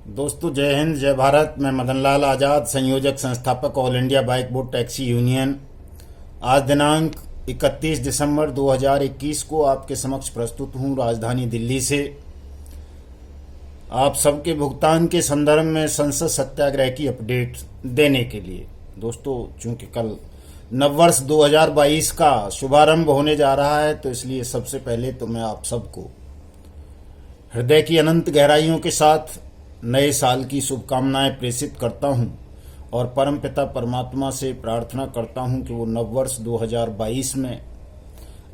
दोस्तों, जय हिंद, जय भारत। मैं मदन लाल आज़ाद, संयोजक संस्थापक all India bike board taxi union. आज दिनांक 31 दिसंबर 2021 को आपके समक्ष प्रस्तुत हूँ राजधानी दिल्ली से। आप सबके भुगतान के संदर्भ में संसद सत्याग्रह की अपडेट देने के लिए। दोस्तों, चूंकि कल नववर्ष 2022 का शुभारंभ होने जा रहा है, तो इसलिए सबसे पहले तो मैं आप सबको हृदय की अनंत गहराइयों के साथ नए साल की शुभकामनाएं प्रेषित करता हूं और परमपिता परमात्मा से प्रार्थना करता हूं कि वो नववर्ष 2022 में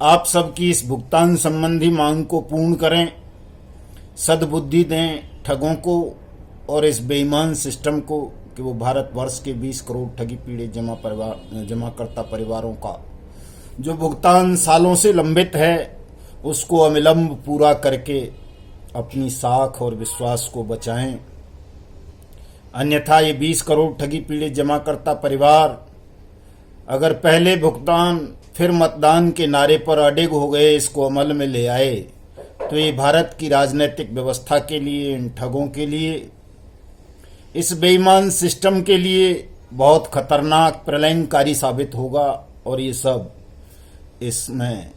आप सबकी इस भुगतान संबंधी मांग को पूर्ण करें, सद्बुद्धि दें ठगों को और इस बेईमान सिस्टम को कि वो भारतवर्ष के 20 करोड़ ठगी पीड़ित जमाकर्ता परिवारों का जो भुगतान सालों से लंबित है उसको अविलंब पूरा करके अपनी साख और विश्वास को बचाएं। अन्यथा ये 20 करोड़ ठगी पीड़ित जमाकर्ता परिवार अगर पहले भुगतान फिर मतदान के नारे पर अडिग हो गए, इसको अमल में ले आए, तो ये भारत की राजनीतिक व्यवस्था के लिए, इन ठगों के लिए, इस बेईमान सिस्टम के लिए बहुत खतरनाक प्रलयंकारी साबित होगा और ये सब इसमें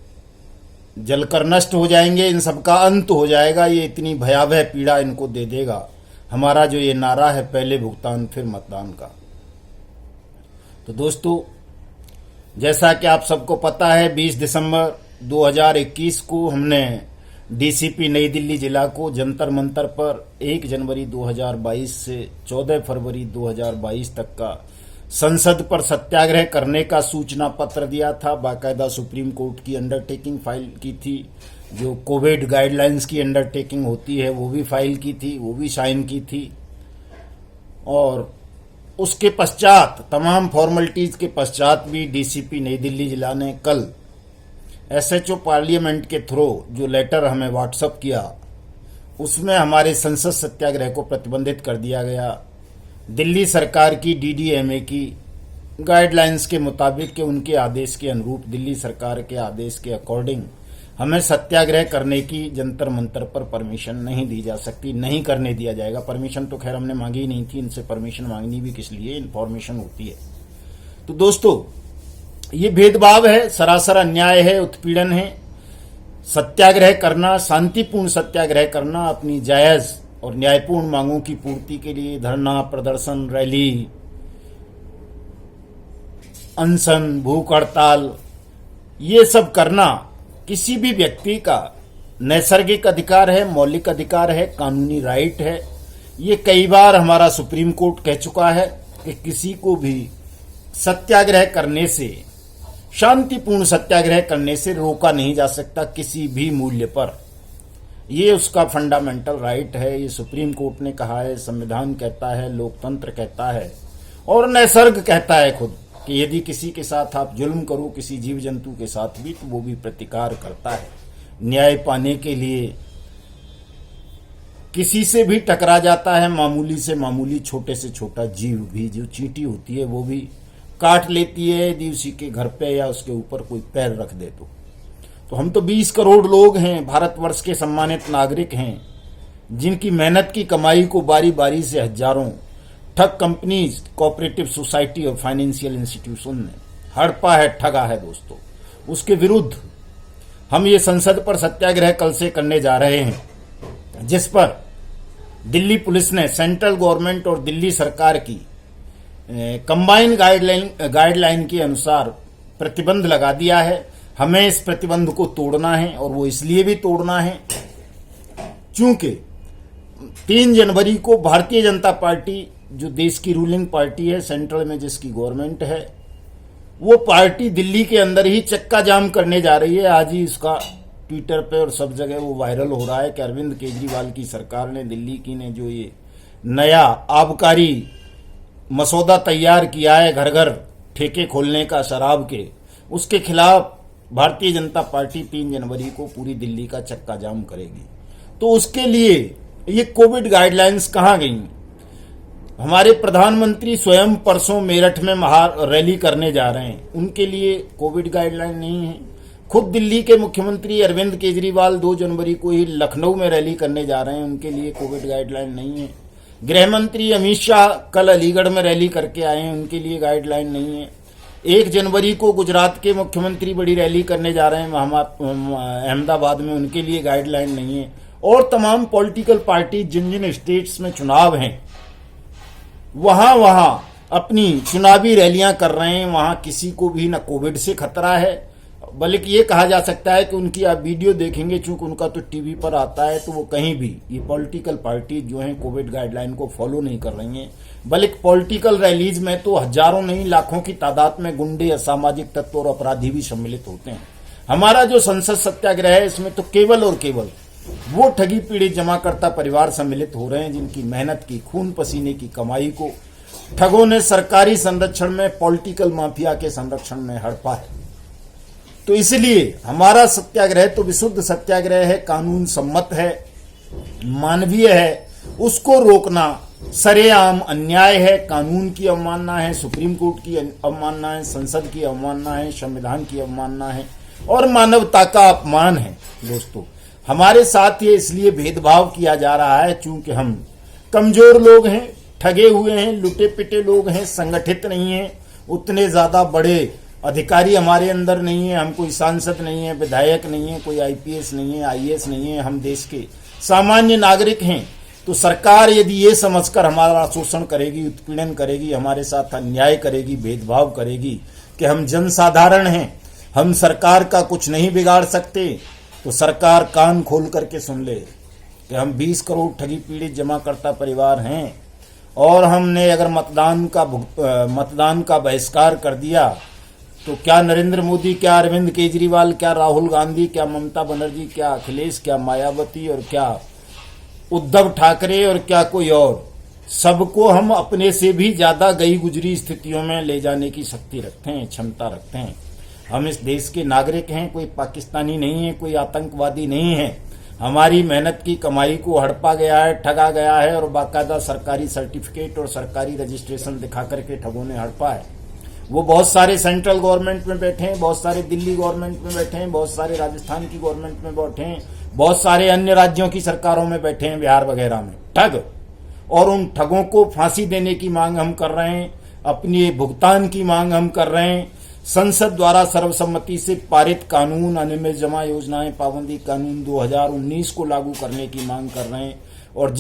जलकर नष्ट हो जाएंगे। इन सबका अंत हो जाएगा। ये इतनी भयावह पीड़ा इनको दे देगा हमारा जो ये नारा है, पहले भुगतान फिर मतदान का। तो दोस्तों, जैसा कि आप सबको पता है, 20 दिसंबर 2021 को हमने डीसीपी नई दिल्ली जिला को जंतर मंतर पर 1 जनवरी 2022 से 14 फरवरी 2022 तक का संसद पर सत्याग्रह करने का सूचना पत्र दिया था। बाकायदा सुप्रीम कोर्ट की अंडरटेकिंग फाइल की थी, जो कोविड गाइडलाइंस की अंडरटेकिंग होती है वो भी फाइल की थी, वो भी साइन की थी। और उसके पश्चात, तमाम फॉर्मेलिटीज के पश्चात भी डीसीपी नई दिल्ली जिला ने कल एसएचओ पार्लियामेंट के थ्रू जो लेटर हमें व्हाट्सएप किया, उसमें हमारे संसद सत्याग्रह को प्रतिबंधित कर दिया गया। दिल्ली सरकार की डीडीएमए की गाइडलाइंस के मुताबिक के उनके आदेश के अनुरूप, दिल्ली सरकार के आदेश के अकॉर्डिंग हमें सत्याग्रह करने की जंतर मंतर पर परमिशन नहीं दी जा सकती, नहीं करने दिया जाएगा। परमिशन तो खैर हमने मांगी ही नहीं थी, इनसे परमिशन मांगनी भी किस लिए, इन्फॉर्मेशन होती है। तो दोस्तों, ये भेदभाव है, सरासर अन्याय है, उत्पीड़न है। सत्याग्रह करना, शांतिपूर्ण सत्याग्रह करना, अपनी जायज और न्यायपूर्ण मांगों की पूर्ति के लिए धरना, प्रदर्शन, रैली, अनशन, भूख हड़ताल, ये सब करना किसी भी व्यक्ति का नैसर्गिक अधिकार है, मौलिक अधिकार है, कानूनी राइट है। ये कई बार हमारा सुप्रीम कोर्ट कह चुका है कि किसी को भी सत्याग्रह करने से, शांतिपूर्ण सत्याग्रह करने से रोका नहीं जा सकता किसी भी मूल्य पर। ये उसका फंडामेंटल राइट है। ये सुप्रीम कोर्ट ने कहा है, संविधान कहता है, लोकतंत्र कहता है और नैसर्ग कहता है खुद कि यदि किसी के साथ आप जुल्म करो, किसी जीव जंतु के साथ भी, तो वो भी प्रतिकार करता है। न्याय पाने के लिए किसी से भी टकरा जाता है, मामूली से मामूली, छोटे से छोटा जीव भी, जो चींटी होती है वो भी काट लेती है यदि उसी के घर पे या उसके ऊपर कोई पैर रख दे तो हम तो 20 करोड़ लोग हैं, भारतवर्ष के सम्मानित नागरिक हैं, जिनकी मेहनत की कमाई को बारी बारी से हजारों ठग कंपनीज, कोऑपरेटिव सोसाइटी और फाइनेंशियल इंस्टीट्यूशन ने हड़पा है, ठगा है। दोस्तों, उसके विरुद्ध हम ये संसद पर सत्याग्रह कल से करने जा रहे हैं, जिस पर दिल्ली पुलिस ने सेंट्रल गवर्नमेंट और दिल्ली सरकार की कंबाइन गाइडलाइन के अनुसार प्रतिबंध लगा दिया है। हमें इस प्रतिबंध को तोड़ना है और वो इसलिए भी तोड़ना है क्योंकि 3 जनवरी को भारतीय जनता पार्टी, जो देश की रूलिंग पार्टी है, सेंट्रल में जिसकी गवर्नमेंट है, वो पार्टी दिल्ली के अंदर ही चक्का जाम करने जा रही है। आज ही इसका ट्विटर पे और सब जगह वो वायरल हो रहा है कि अरविंद केजरीवाल की सरकार ने, दिल्ली की ने, जो ये नया आबकारी मसौदा तैयार किया है घर घर ठेके खोलने का शराब के, उसके खिलाफ भारतीय जनता पार्टी 3 जनवरी को पूरी दिल्ली का चक्का जाम करेगी। तो उसके लिए ये कोविड गाइडलाइंस कहाँ गई? हमारे प्रधानमंत्री स्वयं परसों मेरठ में रैली करने जा रहे हैं, उनके लिए कोविड गाइडलाइन नहीं है। खुद दिल्ली के मुख्यमंत्री अरविंद केजरीवाल 2 जनवरी को ही लखनऊ में रैली करने जा रहे हैं, उनके लिए कोविड गाइडलाइन नहीं है। गृह मंत्री अमित शाह कल अलीगढ़ में रैली करके आए हैं, उनके लिए गाइडलाइन नहीं है। 1 जनवरी को गुजरात के मुख्यमंत्री बड़ी रैली करने जा रहे हैं अहमदाबाद में, उनके लिए गाइडलाइन नहीं है। और तमाम पॉलिटिकल पार्टी जिन जिन स्टेट्स में चुनाव हैं वहां अपनी चुनावी रैलियां कर रहे हैं, वहां किसी को भी न कोविड से खतरा है, बल्कि ये कहा जा सकता है कि उनकी आप वीडियो देखेंगे, चूंकि उनका तो टीवी पर आता है, तो वो कहीं भी ये पॉलिटिकल पार्टी जो है कोविड गाइडलाइन को फॉलो नहीं कर रही हैं, बल्कि पॉलिटिकल रैलीज में तो हजारों नहीं लाखों की तादाद में गुंडे, असामाजिक तत्व और अपराधी भी सम्मिलित होते हैं। हमारा जो संसद सत्याग्रह है इसमें तो केवल और केवल वो ठगी पीड़ित जमाकर्ता परिवार सम्मिलित हो रहे हैं जिनकी मेहनत की, खून पसीने की कमाई को ठगों ने सरकारी संरक्षण में, पॉलिटिकल माफिया के संरक्षण में हड़पा है। तो इसलिए हमारा सत्याग्रह तो विशुद्ध सत्याग्रह है, कानून सम्मत है, मानवीय है। उसको रोकना सरेआम अन्याय है, कानून की अवमानना है, सुप्रीम कोर्ट की अवमानना है, संसद की अवमानना है, संविधान की अवमानना है और मानवता का अपमान है। दोस्तों, हमारे साथ ये इसलिए भेदभाव किया जा रहा है चूंकि हम कमजोर लोग हैं, ठगे हुए हैं, लुटे पिटे लोग हैं, संगठित नहीं हैं, उतने ज्यादा बड़े अधिकारी हमारे अंदर नहीं है, हम कोई सांसद नहीं है, विधायक नहीं है, कोई आईपीएस नहीं है, आईएएस नहीं है, हम देश के सामान्य नागरिक हैं। तो सरकार यदि ये समझकर हमारा शोषण करेगी, उत्पीड़न करेगी, हमारे साथ अन्याय करेगी, भेदभाव करेगी कि हम जनसाधारण हैं, हम सरकार का कुछ नहीं बिगाड़ सकते, तो सरकार कान खोल करके सुन ले कि हम 20 करोड़ ठगी पीड़ित जमाकर्ता परिवार हैं और हमने अगर मतदान का बहिष्कार कर दिया तो क्या नरेंद्र मोदी, क्या अरविंद केजरीवाल, क्या राहुल गांधी, क्या ममता बनर्जी, क्या अखिलेश, क्या मायावती और क्या उद्धव ठाकरे और क्या कोई और, सबको हम अपने से भी ज्यादा गई गुजरी स्थितियों में ले जाने की शक्ति रखते हैं, क्षमता रखते हैं। हम इस देश के नागरिक हैं, कोई पाकिस्तानी नहीं है, कोई आतंकवादी नहीं है। हमारी मेहनत की कमाई को हड़पा गया है, ठगा गया है और बाकायदा सरकारी सर्टिफिकेट और सरकारी रजिस्ट्रेशन दिखा करके ठगों ने हड़पा है। वो बहुत सारे सेंट्रल गवर्नमेंट में बैठे हैं, बहुत सारे दिल्ली गवर्नमेंट में बैठे हैं, बहुत सारे राजस्थान की गवर्नमेंट में बैठे हैं, बहुत सारे अन्य राज्यों की सरकारों में बैठे हैं, बिहार वगैरह में ठग। और उन ठगों को फांसी देने की मांग हम कर रहे हैं, अपनी भुगतान की मांग हम कर रहे हैं। संसद द्वारा सर्वसम्मति से पारित कानून, अनियमित जमा योजनाएं पाबंदी कानून 2019 को लागू करने की मांग कर रहे हैं। और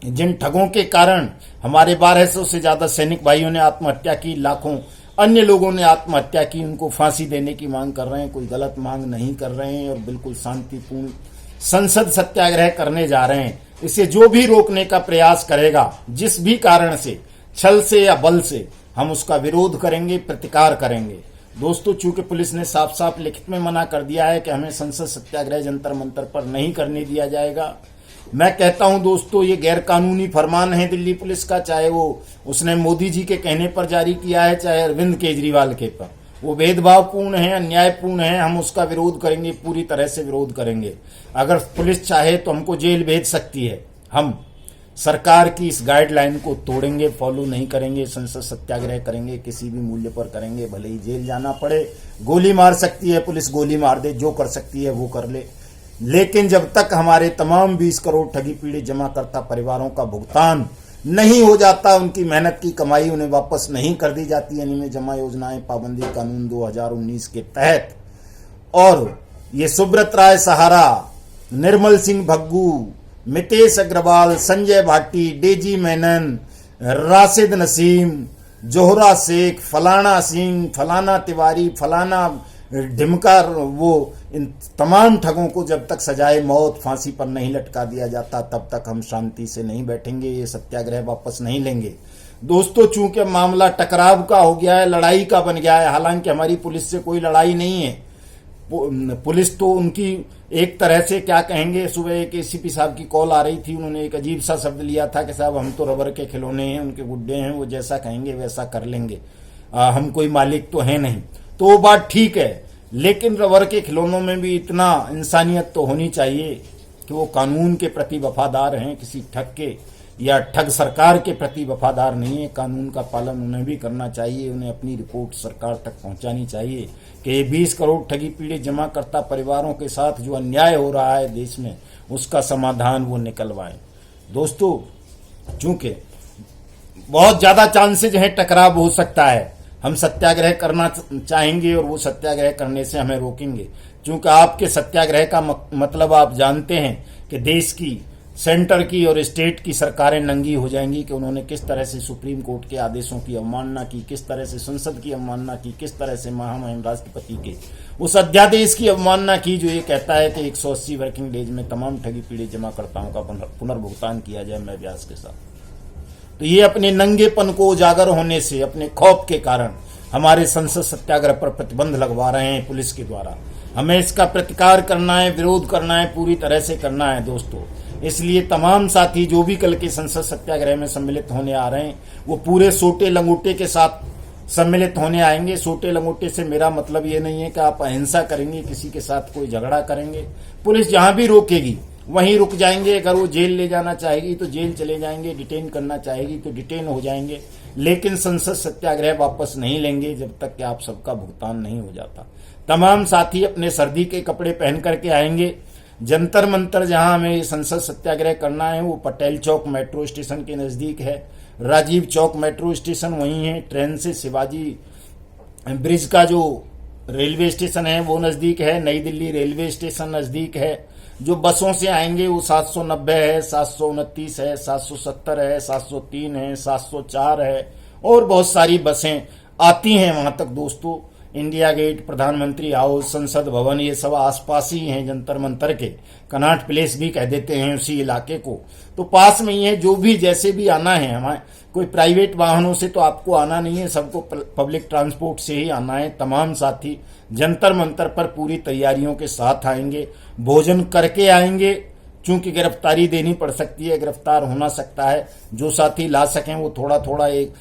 जिन ठगों के कारण हमारे 1200 से ज्यादा सैनिक भाइयों ने आत्महत्या की, लाखों अन्य लोगों ने आत्महत्या की, उनको फांसी देने की मांग कर रहे हैं। कोई गलत मांग नहीं कर रहे हैं और बिल्कुल शांतिपूर्ण संसद सत्याग्रह करने जा रहे हैं। इसे जो भी रोकने का प्रयास करेगा, जिस भी कारण से, छल से या बल से, हम उसका विरोध करेंगे, प्रतिकार करेंगे। दोस्तों, चूंकि पुलिस ने साफ साफ लिखित में मना कर दिया है कि हमें संसद सत्याग्रह जंतर मंतर पर नहीं करने दिया जाएगा, मैं कहता हूं दोस्तों, ये गैर कानूनी फरमान है दिल्ली पुलिस का, चाहे वो उसने मोदी जी के कहने पर जारी किया है, चाहे अरविंद केजरीवाल के पर। वो भेदभावपूर्ण है, अन्यायपूर्ण है, हम उसका विरोध करेंगे, पूरी तरह से विरोध करेंगे। अगर पुलिस चाहे तो हमको जेल भेज सकती है, हम सरकार की इस गाइडलाइन को तोड़ेंगे, फॉलो नहीं करेंगे, संसद सत्याग्रह करेंगे, किसी भी मूल्य पर करेंगे, भले ही जेल जाना पड़े, गोली मार सकती है पुलिस, गोली मार दे, जो कर सकती है वो कर ले। लेकिन जब तक हमारे तमाम 20 करोड़ ठगी पीड़ित जमाकर्ता परिवारों का भुगतान नहीं हो जाता, उनकी मेहनत की कमाई उन्हें वापस नहीं कर दी जाती, अनियमित जमा योजनाएं पाबंदी कानून 2019 के तहत, और ये सुब्रत राय सहारा, निर्मल सिंह भग्गू, मितेश अग्रवाल, संजय भाटी, डेजी मेनन, राशिद नसीम, जोहरा शेख, फलाना सिंह, फलाना तिवारी, फलाना ढिमकर, वो इन तमाम ठगों को जब तक सजाए मौत, फांसी पर नहीं लटका दिया जाता, तब तक हम शांति से नहीं बैठेंगे, ये सत्याग्रह वापस नहीं लेंगे। दोस्तों, चूंकि मामला टकराव का हो गया है, लड़ाई का बन गया है, हालांकि हमारी पुलिस से कोई लड़ाई नहीं है। पुलिस तो उनकी एक तरह से क्या कहेंगे, सुबह एक एसीपी साहब की कॉल आ रही थी, उन्होंने एक अजीब सा शब्द लिया था कि साहब हम तो रबर के खिलौने हैं, उनके गुड्डे हैं, वो जैसा कहेंगे वैसा कर लेंगे, हम कोई मालिक तो है नहीं। तो वो बात ठीक है, लेकिन रबर के खिलौनों में भी इतना इंसानियत तो होनी चाहिए कि वो कानून के प्रति वफादार हैं, किसी ठग के या ठग सरकार के प्रति वफादार नहीं है। कानून का पालन उन्हें भी करना चाहिए, उन्हें अपनी रिपोर्ट सरकार तक पहुंचानी चाहिए कि ये 20 करोड़ ठगी पीड़ित जमाकर्ता परिवारों के साथ जो अन्याय हो रहा है देश में, उसका समाधान वो निकलवाएं। दोस्तों, चूंकि बहुत ज्यादा चांसेज हैं टकराव हो सकता है। हम सत्याग्रह करना चाहेंगे और वो सत्याग्रह करने से हमें रोकेंगे, क्योंकि आपके सत्याग्रह का मतलब आप जानते हैं कि देश की, सेंटर की और स्टेट की सरकारें नंगी हो जाएंगी कि उन्होंने किस तरह से सुप्रीम कोर्ट के आदेशों की अवमानना की, किस तरह से संसद की अवमानना की, किस तरह से महामहिम राष्ट्रपति के उस अध्यादेश की अवमानना की जो ये कहता है कि 180 वर्किंग डेज में तमाम ठगी पीड़ित जमाकर्ताओं का पुनर्भुगतान किया जाए मैं ब्याज के साथ। तो ये अपने नंगेपन को उजागर होने से, अपने खौफ के कारण हमारे संसद सत्याग्रह पर प्रतिबंध लगवा रहे हैं पुलिस के द्वारा। हमें इसका प्रतिकार करना है, विरोध करना है, पूरी तरह से करना है दोस्तों। इसलिए तमाम साथी जो भी कल के संसद सत्याग्रह में सम्मिलित होने आ रहे हैं वो पूरे सोटे लंगोटे के साथ सम्मिलित होने आएंगे। सोटे लंगोटे से मेरा मतलब ये नहीं है कि आप अहिंसा करेंगे, किसी के साथ कोई झगड़ा करेंगे। पुलिस जहां भी रोकेगी वहीं रुक जाएंगे। अगर वो जेल ले जाना चाहेगी तो जेल चले जाएंगे, डिटेन करना चाहेगी तो डिटेन हो जाएंगे, लेकिन संसद सत्याग्रह वापस नहीं लेंगे जब तक कि आप सबका भुगतान नहीं हो जाता। तमाम साथी अपने सर्दी के कपड़े पहन करके आएंगे। जंतर मंतर जहां हमें संसद सत्याग्रह करना है वो पटेल चौक मेट्रो स्टेशन के नजदीक है, राजीव चौक मेट्रो स्टेशन वहीं है, ट्रेन से शिवाजी ब्रिज का जो रेलवे स्टेशन है वो नजदीक है, नई दिल्ली रेलवे स्टेशन नजदीक है। जो बसों से आएंगे वो 790 है, 729 है, 770 है, 703 है, 704 है और बहुत सारी बसें आती हैं वहां तक दोस्तों। इंडिया गेट, प्रधानमंत्री हाउस, संसद भवन, ये सब आसपास ही हैं जंतर मंतर के। कनॉट प्लेस भी कह देते हैं उसी इलाके को, तो पास में ही है। जो भी जैसे भी आना है, हमारे कोई प्राइवेट वाहनों से तो आपको आना नहीं है, सबको पब्लिक ट्रांसपोर्ट से ही आना है। तमाम साथी जंतर मंतर पर पूरी तैयारियों के साथ आएंगे, भोजन करके आएंगे, चूंकि गिरफ्तारी देनी पड़ सकती है, गिरफ्तार होना सकता है। जो साथी ला सकें वो थोड़ा थोड़ा एक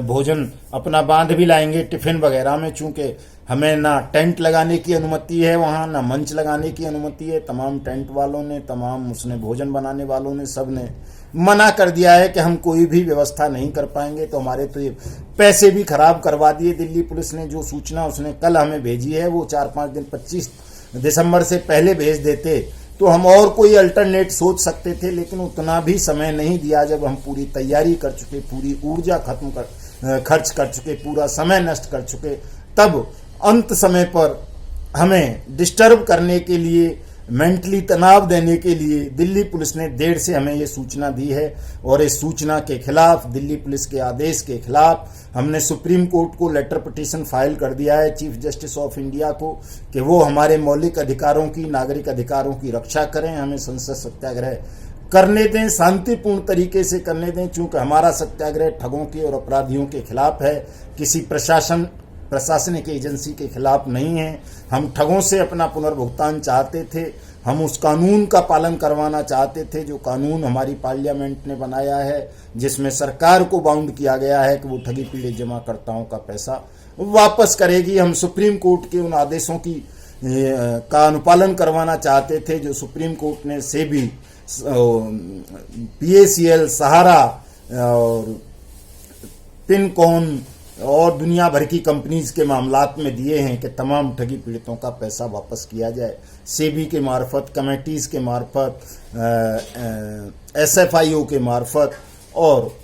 भोजन अपना बांध भी लाएंगे टिफिन वगैरह में, चूंकि हमें ना टेंट लगाने की अनुमति है वहां, ना मंच लगाने की अनुमति है। तमाम टेंट वालों ने, तमाम उसने भोजन बनाने वालों ने, सब ने मना कर दिया है कि हम कोई भी व्यवस्था नहीं कर पाएंगे। तो हमारे तो ये पैसे भी खराब करवा दिए दिल्ली पुलिस ने। जो सूचना उसने कल हमें भेजी है वो 4-5 दिन 25 दिसंबर से पहले भेज देते तो हम और कोई अल्टरनेट सोच सकते थे, लेकिन उतना भी समय नहीं दिया। जब हम पूरी तैयारी कर चुके, पूरी ऊर्जा खर्च कर चुके, पूरा समय नष्ट कर चुके, तब अंत समय पर हमें डिस्टर्ब करने के लिए, मेंटली तनाव देने के लिए दिल्ली पुलिस ने देर से हमें ये सूचना दी है। और इस सूचना के खिलाफ, दिल्ली पुलिस के आदेश के खिलाफ हमने सुप्रीम कोर्ट को लेटर पिटीशन फाइल कर दिया है, चीफ जस्टिस ऑफ इंडिया को, कि वो हमारे मौलिक अधिकारों की, नागरिक अधिकारों की रक्षा करें, हमें संसद सत्याग्रह करने दें, शांतिपूर्ण तरीके से करने दें। चूंकि हमारा सत्याग्रह ठगों के और अपराधियों के खिलाफ है, किसी प्रशासनिक एजेंसी के खिलाफ नहीं है। हम ठगों से अपना पुनर्भुगतान चाहते थे, हम उस कानून का पालन करवाना चाहते थे जो कानून हमारी पार्लियामेंट ने बनाया है, जिसमें सरकार को बाउंड किया गया है कि वो ठगी पीड़ित जमाकर्ताओं का पैसा वापस करेगी। हम सुप्रीम कोर्ट के उन आदेशों का अनुपालन करवाना चाहते थे जो सुप्रीम कोर्ट ने सेबी, PACL, सहारा और पिनकॉन और दुनिया भर की कंपनीज के मामलात में दिए हैं कि तमाम ठगी पीड़ितों का पैसा वापस किया जाए, सेबी के मार्फत, कमेटीज के मार्फत, SFIO के मार्फत और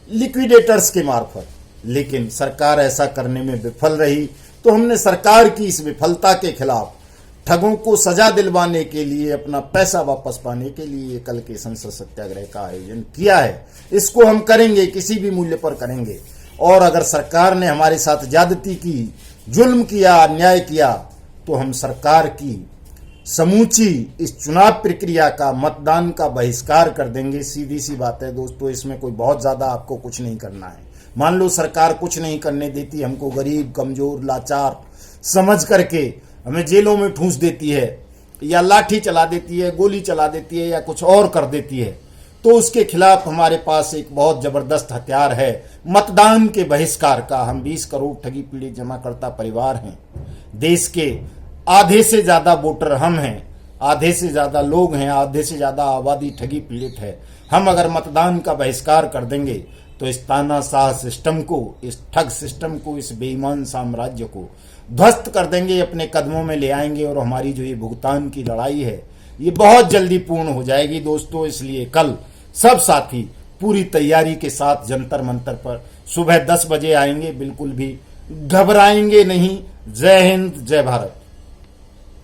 लिक्विडेटर्स के मार्फत। लेकिन सरकार ऐसा करने में विफल रही, तो हमने सरकार की इस विफलता के खिलाफ, ठगों को सजा दिलवाने के लिए, अपना पैसा वापस पाने के लिए कल के संसद सत्याग्रह का आयोजन किया है। इसको हम करेंगे, किसी भी मूल्य पर करेंगे। और अगर सरकार ने हमारे साथ ज्यादती की, जुल्म किया, अन्याय किया, तो हम सरकार की समूची इस चुनाव प्रक्रिया का, मतदान का बहिष्कार कर देंगे। सीधी सी बात है दोस्तों, इसमें कोई बहुत ज्यादा आपको कुछ नहीं करना है। मान लो सरकार कुछ नहीं करने देती, हमको गरीब, कमजोर, लाचार समझ करके हमें जेलों में ठूंस देती है, या लाठी चला देती है, गोली चला देती है, या कुछ और कर देती है, तो उसके खिलाफ हमारे पास एक बहुत जबरदस्त हथियार है, मतदान के बहिष्कार का। हम 20 करोड़ ठगी पीड़ित जमाकर्ता परिवार हैं, देश के आधे से ज्यादा वोटर हम हैं, आधे से ज्यादा लोग हैं, आधे से ज्यादा आबादी ठगी पीड़ित है। हम अगर मतदान का बहिष्कार कर देंगे तो इस तानाशाह सिस्टम को, इस ठग सिस्टम को, इस बेईमान साम्राज्य को ध्वस्त कर देंगे, अपने कदमों में ले आएंगे और हमारी जो ये भुगतान की लड़ाई है ये बहुत जल्दी पूर्ण हो जाएगी दोस्तों। इसलिए कल सब साथी पूरी तैयारी के साथ जंतर मंतर पर सुबह 10 बजे आएंगे, बिल्कुल भी घबराएंगे नहीं। जय हिंद, जय भारत।